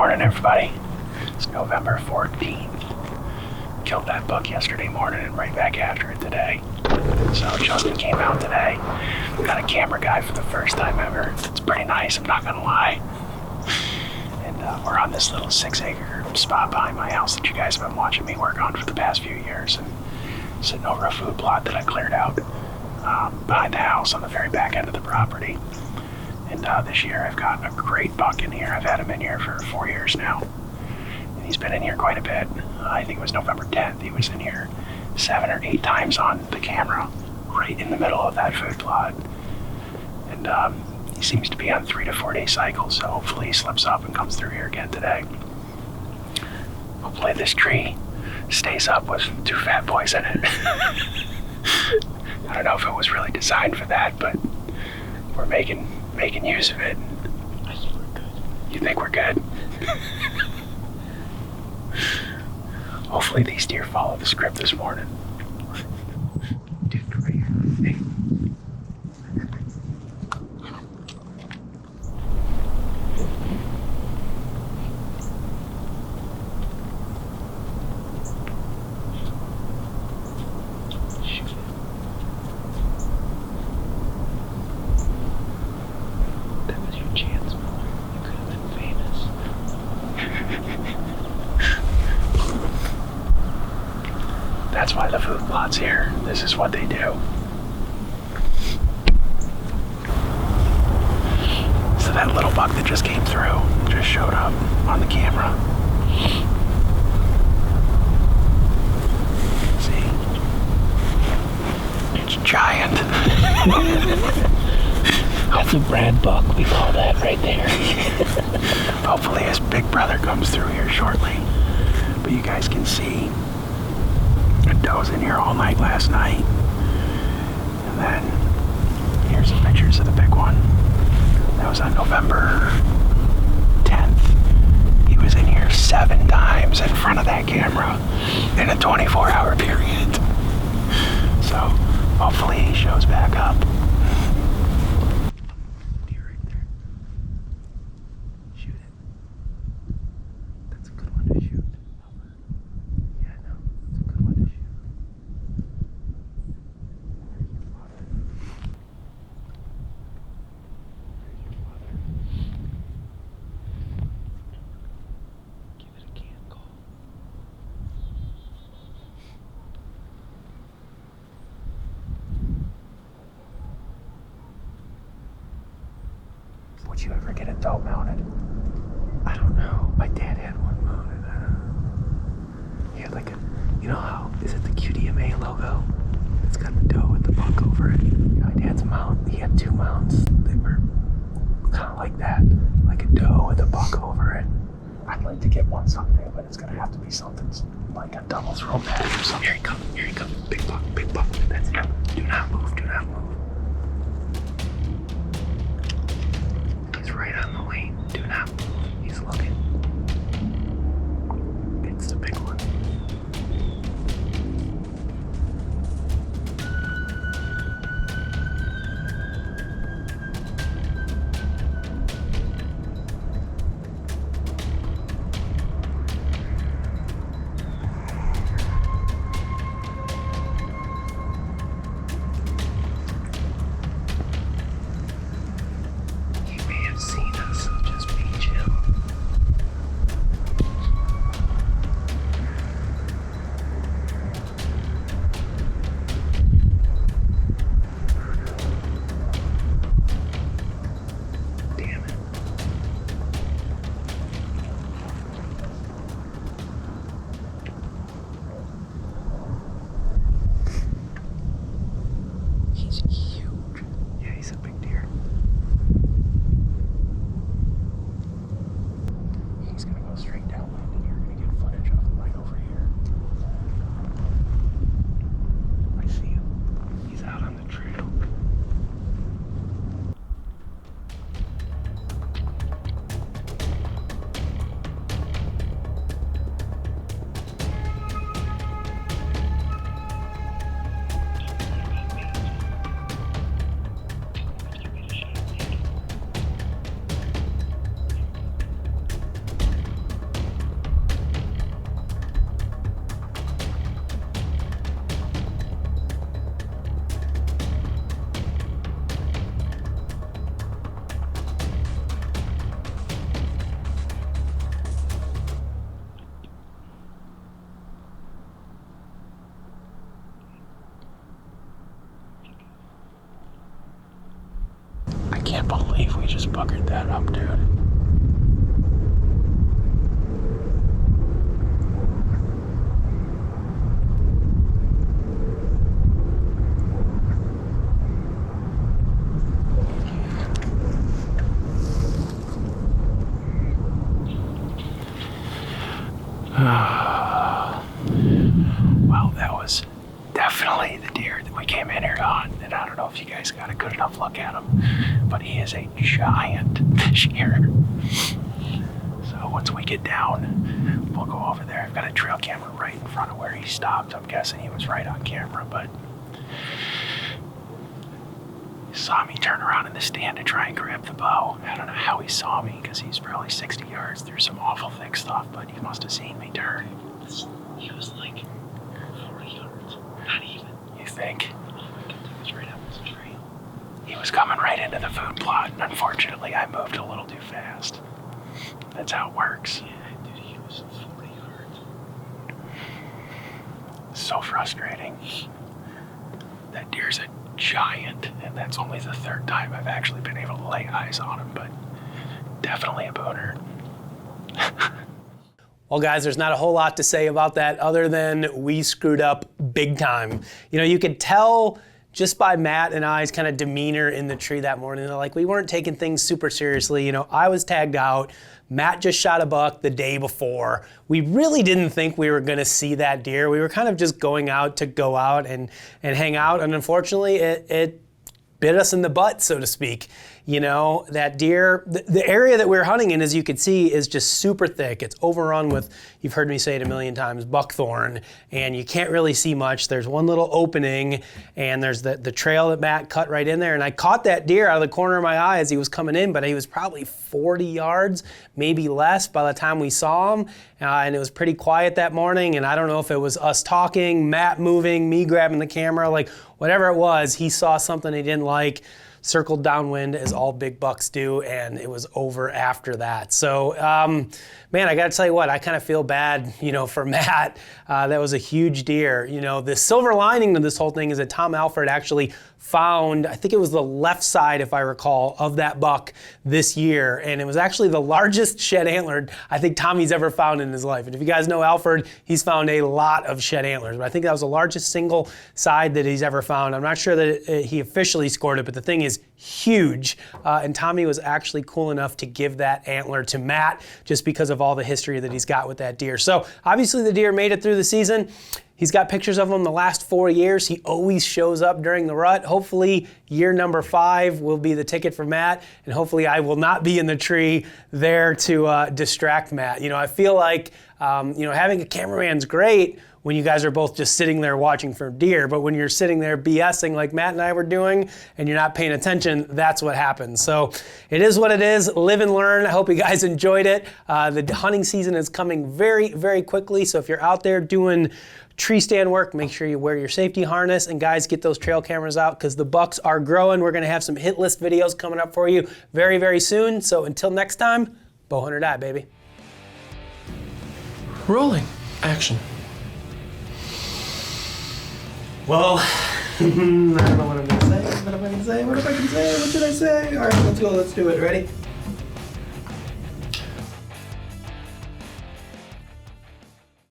morning, everybody. It's November 14th. Killed that buck yesterday morning and right back after it today. So Justin came out today. Got a camera guy for the first time ever. It's pretty nice, I'm not gonna lie. And we're on this little 6-acre spot behind my house that you guys have been watching me work on for the past few years. And sitting over a food plot that I cleared out behind the house on the very back end of the property. And this year I've got a great buck in here. I've had him in here for 4 years now. And he's been in here quite a bit. I think it was November 10th. He was in here 7 or 8 times on the camera, right in the middle of that food plot. And he seems to be on 3 to 4 day cycles, so hopefully he slips up and comes through here again today. Hopefully this tree stays up with 2 fat boys in it. I don't know if it was really designed for that, but we're making use of it. I think we're good. You think we're good? Hopefully these deer follow the script this morning. Dude, come right here. Hey. That's why the food plot's here. This is what they do. So that little buck that just came through just showed up on the camera. See? It's giant. That's a Brad buck, we call that right there. Hopefully his big brother comes through here shortly. But you guys can see a doe's in here all night last night. And then here's some pictures of the big one. That was on November 10th. He was in here 7 times in front of that camera in a 24-hour period. So hopefully he shows back up. Deer right there. Shoot it. That's a good one to shoot. Yeah, I know. It's a good one to shoot. Give it a can call. Would you ever get a doe mounted? I don't know. My dad had one mounted. He had like a, you know how, is it the QDMA logo? It's got the doe with the buck over it. My dad's mount, he had 2 mounts. They were kind of like that, like a doe with a buck over it. I'd like to get one someday, but it's gonna have to be something like a double throw bag or something. Here he comes, big buck, that's him. Do not move. He's right on the lane, do not move, he's looking. It's the big one. can't believe we just buggered that up, dude. Well, that was definitely the deer that we came in here on, and I don't know if you guys got a good enough look at him, but he is a giant this year. So once we get down, we'll go over there. I've got a trail camera right in front of where he stopped. I'm guessing he was right on camera, but he saw me turn around in the stand to try and grab the bow. I don't know how he saw me, because he's probably 60 yards through some awful thick stuff, but he must have seen me turn. He was like 40 yards. Not even. You think? Oh my God, he was right up this trail. He was coming right into the food plot, and unfortunately I moved a little too fast. That's how it works. Yeah, dude, he was 40 yards. So frustrating. That deer's a giant, and that's only the third time I've actually been able to lay eyes on him, but definitely a Booner. Well, guys, there's not a whole lot to say about that other than we screwed up big time. You know, you could tell just by Matt and I's kind of demeanor in the tree that morning. Like, we weren't taking things super seriously. You know, I was tagged out. Matt just shot a buck the day before. We really didn't think we were gonna see that deer. We were kind of just going out to go out and hang out, and unfortunately it bit us in the butt, so to speak. You know, that deer, the area that we're hunting in, as you can see, is just super thick. It's overrun with, you've heard me say it a million times, buckthorn, and you can't really see much. There's one little opening, and there's the trail that Matt cut right in there, and I caught that deer out of the corner of my eye as he was coming in, but he was probably 40 yards, maybe less by the time we saw him, and it was pretty quiet that morning, and I don't know if it was us talking, Matt moving, me grabbing the camera, like whatever it was, he saw something he didn't like, circled downwind as all big bucks do, and it was over after that. So, man, I gotta tell you what, I kind of feel bad, you know, for Matt. That was a huge deer. You know, the silver lining to this whole thing is that Tom Alford actually found, I think it was the left side, if I recall, of that buck this year, and it was actually the largest shed antlered I think Tommy's ever found in his life. And if you guys know Alford, he's found a lot of shed antlers, but I think that was the largest single side that he's ever found. I'm not sure that he officially scored it, but the thing is huge, and Tommy was actually cool enough to give that antler to Matt just because of all the history that he's got with that deer. So obviously the deer made it through the season. He's got pictures of him the last 4 years. He always shows up during the rut. Hopefully year number 5 will be the ticket for Matt, and hopefully I will not be in the tree there to distract Matt. You know, I feel like you know, having a cameraman's great when you guys are both just sitting there watching for deer, but when you're sitting there BSing like Matt and I were doing and you're not paying attention, that's what happens. So it is what it is, live and learn. I hope you guys enjoyed it. The hunting season is coming very, very quickly, so if you're out there doing tree stand work, make sure you wear your safety harness, and guys, get those trail cameras out because the bucks are growing. We're gonna have some hit list videos coming up for you very, very soon. So until next time, bow hunt or die, baby. Rolling. Action. Well, I don't know what I'm gonna say. What am I gonna say? What if I can say? What should I say? All right, let's go. Let's do it. Ready?